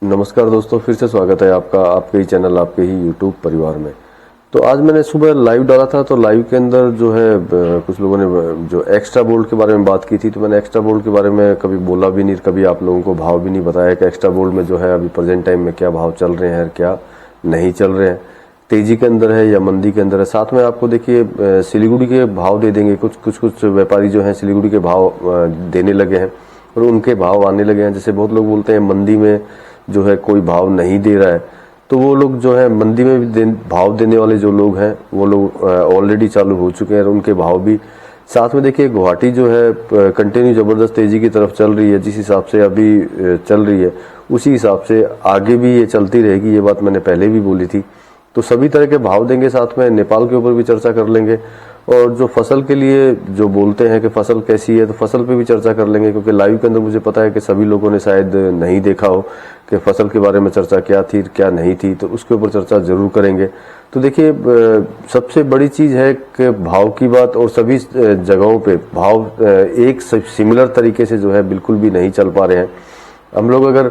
नमस्कार दोस्तों, फिर से स्वागत है आपका आपके ही चैनल, आपके ही यूट्यूब परिवार में। तो आज मैंने सुबह लाइव डाला था, तो लाइव के अंदर जो है कुछ लोगों ने जो एक्स्ट्रा बोल्ट के बारे में बात की थी। तो मैंने एक्स्ट्रा बोल्ट के बारे में कभी बोला भी नहीं, कभी आप लोगों को भाव भी नहीं बताया कि एक्स्ट्रा बोल्ट में जो है अभी प्रेजेंट टाइम में क्या भाव चल रहे हैं, क्या नहीं चल रहे हैं, तेजी के अंदर है या मंदी के अंदर है। साथ में आपको देखिए सिलीगुड़ी के भाव दे देंगे। कुछ व्यापारी जो है सिलीगुड़ी के भाव देने लगे हैं और उनके भाव आने लगे हैं। जैसे बहुत लोग बोलते हैं मंदी में जो है कोई भाव नहीं दे रहा है, तो वो लोग जो है मंदी में भी भाव देने वाले जो लोग हैं वो लोग ऑलरेडी चालू हो चुके हैं और उनके भाव भी साथ में। देखिए गुवाहाटी जो है कंटिन्यू जबरदस्त तेजी की तरफ चल रही है। जिस हिसाब से अभी चल रही है उसी हिसाब से आगे भी ये चलती रहेगी। ये बात मैंने पहले भी बोली थी। तो सभी तरह के भाव देंगे, साथ में नेपाल के ऊपर भी चर्चा कर लेंगे और जो फसल के लिए जो बोलते हैं कि फसल कैसी है, तो फसल पे भी चर्चा कर लेंगे। क्योंकि लाइव के अंदर मुझे पता है कि सभी लोगों ने शायद नहीं देखा हो कि फसल के बारे में चर्चा क्या थी क्या नहीं थी, तो उसके ऊपर चर्चा जरूर करेंगे। तो देखिए सबसे बड़ी चीज है कि भाव की बात, और सभी जगहों पे भाव एक सिमिलर तरीके से जो है बिल्कुल भी नहीं चल पा रहे हैं। हम लोग अगर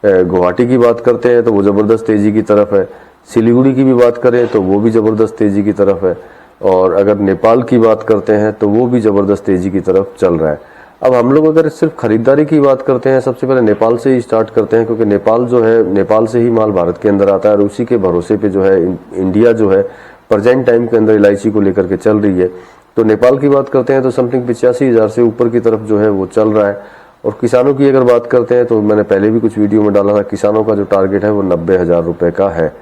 गुवाहाटी की बात करते हैं तो वो जबरदस्त तेजी की तरफ है, सिलीगुड़ी की भी बात करें तो वो भी जबरदस्त तेजी की तरफ है, और अगर नेपाल की बात करते हैं तो वो भी जबरदस्त तेजी की तरफ चल रहा है। अब हम लोग अगर सिर्फ खरीदारी की बात करते हैं, सबसे पहले नेपाल से ही स्टार्ट करते हैं, क्योंकि नेपाल जो है नेपाल से ही माल भारत के अंदर आता है और उसी के भरोसे पे जो है इंडिया जो है प्रेजेंट टाइम के अंदर इलायची को लेकर के चल रही है। तो नेपाल की बात करते हैं तो समथिंग 85,000 से ऊपर की तरफ जो है वो चल रहा है। और किसानों की अगर बात करते हैं तो मैंने पहले भी कुछ वीडियो में डाला था, किसानों का जो टारगेट है वो 90,000 रुपए का है।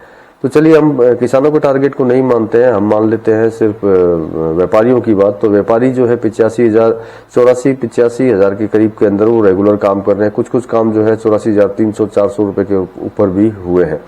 तो चलिए हम किसानों के टारगेट को नहीं मानते हैं, हम मान लेते हैं सिर्फ व्यापारियों की बात। तो व्यापारी जो है 84,000 के करीब के अंदर वो रेगुलर काम कर रहे हैं। कुछ काम जो है 84,300-400 रुपए के ऊपर भी हुए हैं।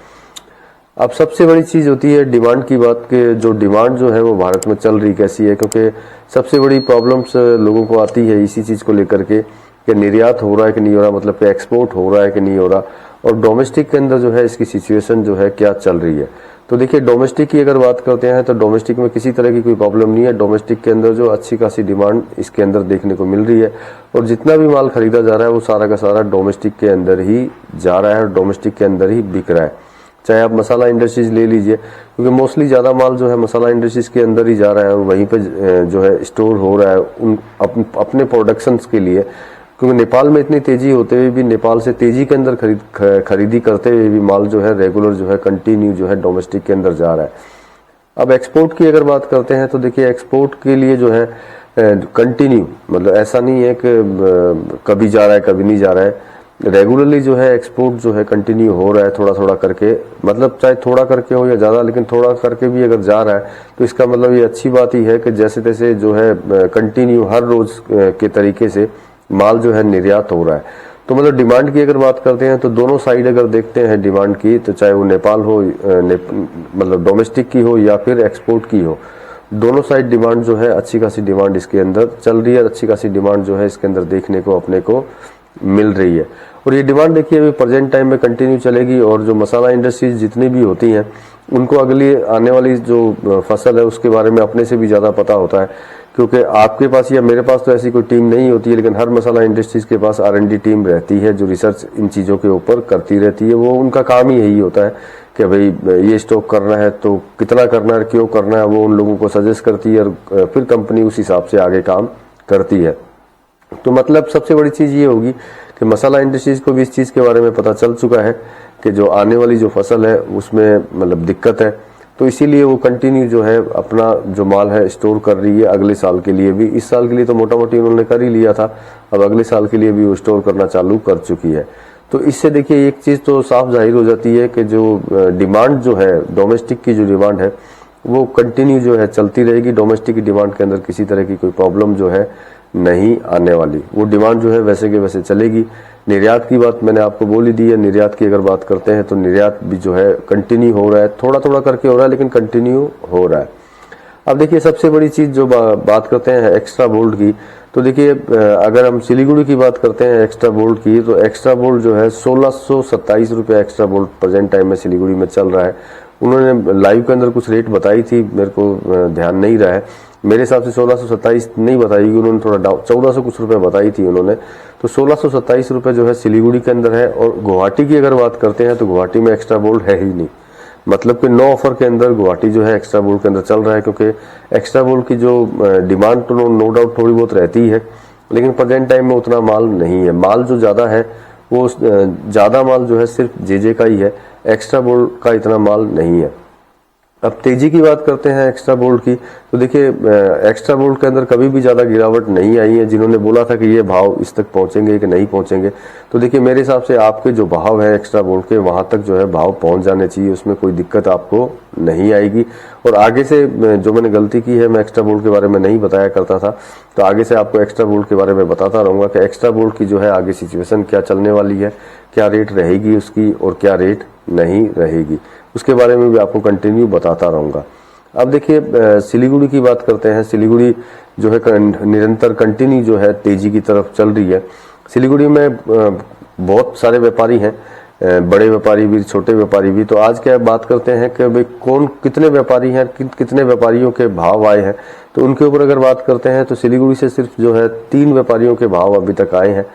अब सबसे बड़ी चीज होती है डिमांड की बात, के जो डिमांड जो है वो भारत में चल रही कैसी है। क्योंकि सबसे बड़ी प्रॉब्लम्स लोगों को आती है इसी चीज को लेकर के कि निर्यात हो रहा है कि नहीं हो रहा, मतलब कि एक्सपोर्ट हो रहा है कि नहीं हो रहा, और डोमेस्टिक के अंदर जो है इसकी सिचुएशन जो है क्या चल रही है। तो देखिए डोमेस्टिक की अगर बात करते हैं तो डोमेस्टिक में किसी तरह की कोई प्रॉब्लम नहीं है। डोमेस्टिक के अंदर जो अच्छी खासी डिमांड इसके अंदर देखने को मिल रही है, और जितना भी माल खरीदा जा रहा है वो सारा का सारा डोमेस्टिक के अंदर ही जा रहा है और डोमेस्टिक के अंदर ही बिक रहा है। चाहे आप मसाला इंडस्ट्रीज ले लीजिए, क्योंकि मोस्टली ज्यादा माल जो है मसाला इंडस्ट्रीज के अंदर ही जा रहा है और वहीं पे जो है स्टोर हो रहा है उन अपने प्रोडक्शन के लिए। क्योंकि नेपाल में इतनी तेजी होते हुए भी, नेपाल से तेजी के अंदर खरीदी करते हुए भी माल जो है रेगुलर जो है कंटिन्यू जो है डोमेस्टिक के अंदर जा रहा है। अब एक्सपोर्ट की अगर बात करते हैं तो देखिए एक्सपोर्ट के लिए जो है कंटिन्यू, मतलब ऐसा नहीं है कि कभी जा रहा है कभी नहीं जा रहा है, रेगुलरली जो है एक्सपोर्ट जो है कंटिन्यू हो रहा है थोड़ा थोड़ा करके। मतलब चाहे थोड़ा करके हो या ज्यादा, लेकिन थोड़ा करके भी अगर जा रहा है तो इसका मतलब ये अच्छी बात ही है कि जैसे तैसे जो है कंटिन्यू हर रोज के तरीके से माल जो है निर्यात हो रहा है। तो मतलब डिमांड की अगर बात करते हैं तो दोनों साइड अगर देखते हैं डिमांड की, तो चाहे वो नेपाल हो मतलब डोमेस्टिक की हो या फिर एक्सपोर्ट की हो, दोनों साइड डिमांड जो है अच्छी खासी डिमांड इसके अंदर चल रही है, अच्छी खासी डिमांड जो है इसके अंदर देखने को अपने को मिल रही है। और ये डिमांड देखिए अभी प्रेजेंट टाइम में कंटिन्यू चलेगी। और जो मसाला इंडस्ट्रीज जितनी भी होती हैं उनको अगली आने वाली जो फसल है उसके बारे में अपने से भी ज्यादा पता होता है, क्योंकि आपके पास या मेरे पास तो ऐसी कोई टीम नहीं होती है, लेकिन हर मसाला इंडस्ट्रीज के पास R&D टीम रहती है जो रिसर्च इन चीजों के ऊपर करती रहती है। वो उनका काम ही यही होता है कि भाई ये स्टॉक करना है तो कितना करना है, क्यों करना है, वो उन लोगों को सजेस्ट करती है और फिर कंपनी उस हिसाब से आगे काम करती है। तो मतलब सबसे बड़ी चीज ये होगी कि मसाला इंडस्ट्रीज को भी इस चीज के बारे में पता चल चुका है कि जो आने वाली जो फसल है उसमें मतलब दिक्कत है। तो इसीलिए वो कंटिन्यू जो है अपना जो माल है स्टोर कर रही है अगले साल के लिए भी। इस साल के लिए तो मोटा मोटी उन्होंने कर ही लिया था, अब अगले साल के लिए भी वो स्टोर करना चालू कर चुकी है। तो इससे देखिए एक चीज तो साफ जाहिर हो जाती है कि जो डिमांड जो है डोमेस्टिक की जो डिमांड है वो कंटिन्यू जो है चलती रहेगी। डोमेस्टिक की डिमांड के अंदर किसी तरह की कोई प्रॉब्लम जो है नहीं आने वाली, वो डिमांड जो है वैसे के वैसे चलेगी। निर्यात की बात मैंने आपको बोल ही दी है। निर्यात की अगर बात करते हैं तो निर्यात भी जो है कंटिन्यू हो रहा है, थोड़ा थोड़ा करके हो रहा है लेकिन कंटिन्यू हो रहा है। अब देखिए सबसे बड़ी चीज जो बात करते हैं एक्स्ट्रा बोल्ट की, तो देखिए अगर हम सिलीगुड़ी की बात करते हैं एक्स्ट्रा बोल्ट की, तो एक्स्ट्रा बोल्ट जो है 1627 रुपए एक्स्ट्रा बोल्ट प्रेजेंट टाइम में सिलीगुड़ी में चल रहा है। उन्होंने लाइव के अंदर कुछ रेट बताई थी, मेरे को ध्यान नहीं रहा है, मेरे हिसाब से 1627 नहीं बताई, उन्होंने थोड़ा डाउन 1400 कुछ रुपए बताई थी उन्होंने। तो 1627 रुपए जो है सिलीगुड़ी के अंदर है। और गुवाहाटी की अगर बात करते हैं तो गुवाहाटी में एक्स्ट्रा बोल्ट है ही नहीं, मतलब कि 9 ऑफर के अंदर गुवाहाटी जो है एक्स्ट्रा बोल्ट के अंदर चल रहा है, क्योंकि एक्स्ट्रा बोल्ट की जो डिमांड तो नो डाउट थोड़ी बहुत रहती है, लेकिन प्रेजेंट टाइम में उतना माल नहीं है। माल जो ज्यादा है वो ज्यादा माल जो है सिर्फ जेजे का ही है, एक्स्ट्रा बोल्ट का इतना माल नहीं है। अब तेजी की बात करते हैं एक्स्ट्रा बोल्ट की, तो देखिए एक्स्ट्रा बोल्ट के अंदर कभी भी ज्यादा गिरावट नहीं आई है। जिन्होंने बोला था कि ये भाव इस तक पहुंचेंगे कि नहीं पहुंचेंगे, तो देखिए मेरे हिसाब से आपके जो भाव है एक्स्ट्रा बोल्ट के, वहां तक जो है भाव पहुंच जाने चाहिए, उसमें कोई दिक्कत आपको नहीं आएगी। और आगे से जो मैंने गलती की है, मैं एक्स्ट्रा बोल्ट के बारे में नहीं बताया करता था, तो आगे से आपको एक्स्ट्रा बोल्ट के बारे में बताता रहूंगा कि एक्स्ट्रा बोल्ट की जो है आगे सिचुएशन क्या चलने वाली है, क्या रेट रहेगी उसकी और क्या रेट नहीं रहेगी, उसके बारे में भी आपको कंटिन्यू बताता रहूंगा। अब देखिए सिलीगुड़ी की बात करते हैं। सिलीगुड़ी जो है निरंतर कंटिन्यू जो है तेजी की तरफ चल रही है। सिलीगुड़ी में बहुत सारे व्यापारी हैं, बड़े व्यापारी भी, छोटे व्यापारी भी। तो आज क्या बात करते हैं कि भाई कौन कितने व्यापारी हैं, कितने व्यापारियों के भाव आए हैं, तो उनके ऊपर अगर बात करते हैं तो सिलीगुड़ी से सिर्फ जो है 3 व्यापारियों के भाव अभी तक आए हैं,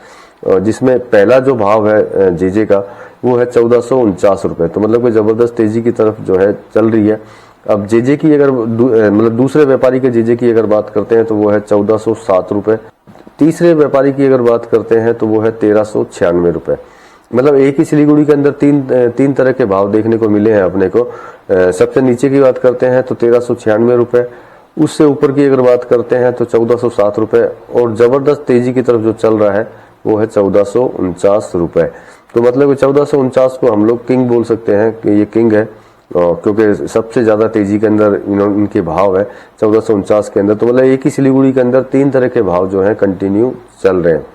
जिसमें पहला जो भाव है जेजे का वो है 1449 रुपए। तो मतलब कि जबरदस्त तेजी की तरफ जो है चल रही है। अब जेजे की अगर मतलब दूसरे व्यापारी के जेजे की अगर बात करते हैं तो वो है 1407 रुपए। तीसरे व्यापारी की अगर बात करते हैं तो वो है 1396 रुपए। मतलब एक ही सिलीगुड़ी के अंदर तीन तरह के भाव देखने को मिले हैं अपने को। सबसे नीचे की बात करते हैं तो 1396 रुपए, उससे ऊपर की अगर बात करते हैं तो 1407 रुपए, और जबरदस्त तेजी की तरफ जो चल रहा है वो है 1449 रुपए। तो मतलब 1449 को हम लोग किंग बोल सकते हैं कि ये किंग है, क्योंकि सबसे ज्यादा तेजी के अंदर इनके भाव है 1449 के अंदर। तो मतलब एक ही सिलीगुड़ी के अंदर 3 तरह के भाव जो है कंटिन्यू चल रहे हैं।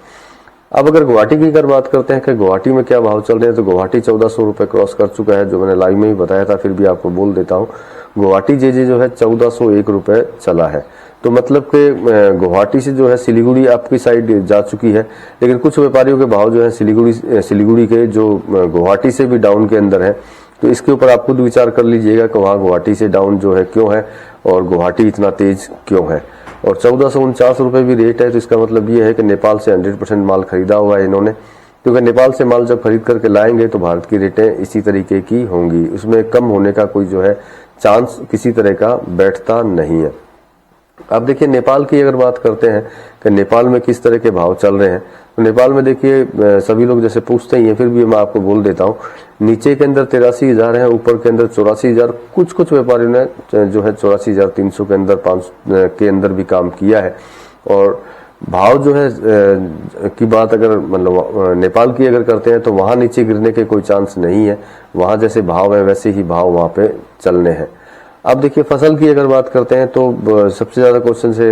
अब अगर गुवाहाटी की अगर बात करते हैं कि गुवाहाटी में क्या भाव चल रहे हैं, तो गुवाहाटी 1400 रुपए क्रॉस कर चुका है, जो मैंने लाइव में ही बताया था, फिर भी आपको बोल देता हूँ। गुवाहाटी जेजे जो है 1401 रुपए चला है। तो मतलब कि गुवाहाटी से जो है सिलीगुड़ी आपकी साइड जा चुकी है, लेकिन कुछ व्यापारियों के भाव जो है सिलीगुड़ी के जो गुवाहाटी से भी डाउन के अंदर है। तो इसके ऊपर आप खुद विचार कर लीजिएगा कि वहां गुवाहाटी से डाउन जो है क्यों है और गुवाहाटी इतना तेज क्यों है। और 1449 रुपए भी रेट है, तो इसका मतलब ये है कि नेपाल से 100% माल खरीदा हुआ है इन्होंने, क्योंकि नेपाल से माल जब खरीद करके लाएंगे तो भारत की रेटें इसी तरीके की होंगी, उसमें कम होने का कोई जो है चांस किसी तरह का बैठता नहीं है। अब देखिए नेपाल की अगर बात करते हैं कि नेपाल में किस तरह के भाव चल रहे हैं, तो नेपाल में देखिए सभी लोग जैसे पूछते ही हैं, फिर भी मैं आपको बोल देता हूँ। नीचे के अंदर 83,000 है, ऊपर के अंदर 84,000। कुछ व्यापारियों ने जो है 84,300 के अंदर 5 के अंदर भी काम किया है। और भाव जो है की बात अगर मतलब नेपाल की अगर करते हैं तो वहां नीचे गिरने के कोई चांस नहीं है, वहां जैसे भाव है वैसे ही भाव वहां पे चलने हैं। अब देखिए फसल की अगर बात करते हैं तो सबसे ज्यादा क्वेश्चन से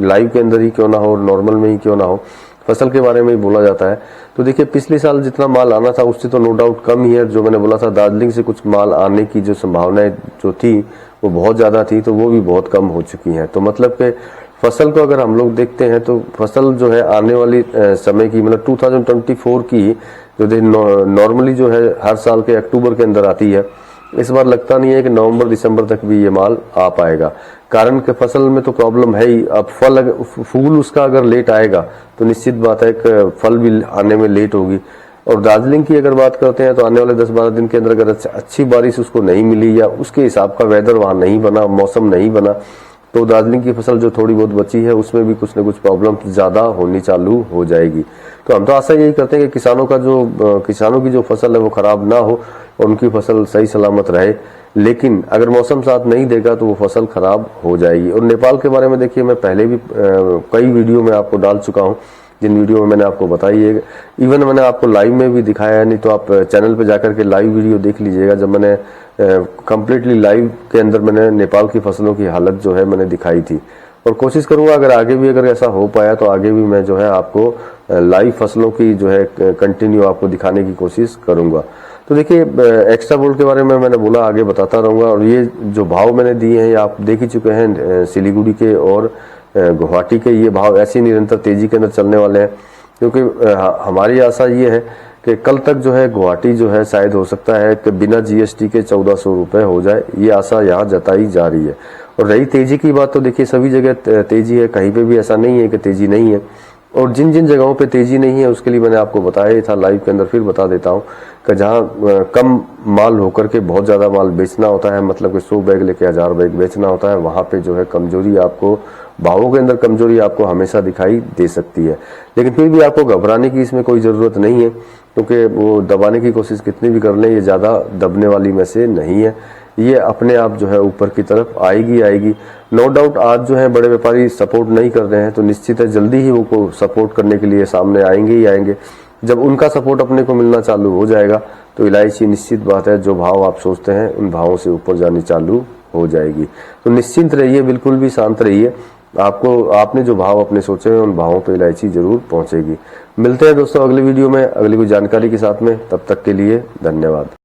लाइव के अंदर ही क्यों ना हो, नॉर्मल में ही क्यों ना हो, फसल के बारे में ही बोला जाता है। तो देखिए पिछले साल जितना माल आना था उससे तो नो डाउट कम ही है। जो मैंने बोला था दार्जिलिंग से कुछ माल आने की जो संभावनाएं जो थी वो बहुत ज्यादा थी, तो वो भी बहुत कम हो चुकी हैं। तो मतलब कि फसल को अगर हम लोग देखते हैं तो फसल जो है आने वाली समय की मतलब 2024 की जो नॉर्मली जो है हर साल के अक्टूबर के अंदर आती है, इस बार लगता नहीं है कि नवंबर दिसंबर तक भी ये माल आ पाएगा। कारण कि फसल में तो प्रॉब्लम है ही। अब फूल उसका अगर लेट आएगा तो निश्चित बात है कि फल भी आने में लेट होगी। और दार्जिलिंग की अगर बात करते हैं तो आने वाले 10-12 दिन के अंदर अगर अच्छी बारिश उसको नहीं मिली या उसके हिसाब का वेदर वहां नहीं बना, मौसम नहीं बना, तो दार्जिलिंग की फसल जो थोड़ी बहुत बची है उसमें भी कुछ न कुछ प्रॉब्लम ज्यादा होनी चालू हो जाएगी। तो हम तो आशा यही करते हैं कि किसानों की जो फसल है वो खराब ना हो और उनकी फसल सही सलामत रहे, लेकिन अगर मौसम साथ नहीं देगा तो वो फसल खराब हो जाएगी। और नेपाल के बारे में देखिए मैं पहले भी कई वीडियो में आपको डाल चुका हूं, जिन वीडियो में मैंने आपको बताई है, इवन मैंने आपको लाइव में भी दिखाया है, नहीं तो आप चैनल पे जाकर के लाइव वीडियो देख लीजिएगा। जब मैंने कंप्लीटली लाइव के अंदर मैंने नेपाल की फसलों की हालत जो है मैंने दिखाई थी, और कोशिश करूंगा अगर आगे भी अगर ऐसा हो पाया तो आगे भी मैं जो है आपको लाइव फसलों की जो है कंटिन्यू आपको दिखाने की कोशिश करूंगा। तो देखिए एक्स्ट्रा बोल्ट के बारे में मैंने बोला आगे बताता रहूंगा। और ये जो भाव मैंने दिए हैं ये आप देख ही चुके हैं, सिलीगुड़ी के और गुवाहाटी के ये भाव ऐसी निरंतर तेजी के अंदर चलने वाले हैं, क्योंकि हमारी आशा ये है कि कल तक जो है गुवाहाटी जो है शायद हो सकता है कि बिना जीएसटी के 1400 रुपए हो जाए, ये आशा यहाँ जताई जा रही है। और रही तेजी की बात, तो देखिए सभी जगह तेजी है, कहीं पे भी ऐसा नहीं है कि तेजी नहीं है। और जिन जिन जगहों पे तेजी नहीं है उसके लिए मैंने आपको बताया ही था लाइव के अंदर, फिर बता देता हूं कि जहां कम माल होकर के बहुत ज्यादा माल बेचना होता है, मतलब कि 100 बैग लेके 1000 बैग बेचना होता है, वहां पे जो है कमजोरी आपको, भावों के अंदर कमजोरी आपको हमेशा दिखाई दे सकती है। लेकिन फिर भी आपको घबराने की इसमें कोई जरूरत नहीं है, क्योंकि वो दबाने की कोशिश कितनी भी कर लें, ये ज्यादा दबने वाली में से नहीं है। ये अपने आप जो है ऊपर की तरफ आएगी। नो डाउट आज जो है बड़े व्यापारी सपोर्ट नहीं कर रहे हैं, तो निश्चित है जल्दी ही वो सपोर्ट करने के लिए सामने आएंगे ही आएंगे। जब उनका सपोर्ट अपने को मिलना चालू हो जाएगा तो इलायची निश्चित बात है जो भाव आप सोचते हैं उन भावों से ऊपर जानी चालू हो जाएगी। तो निश्चिंत रहिए, बिल्कुल भी शांत रहिए। आपने जो भाव अपने सोचे हैं उन भावों पे इलायची जरूर पहुंचेगी। मिलते हैं दोस्तों अगले वीडियो में अगली कोई जानकारी के साथ में, तब तक के लिए धन्यवाद।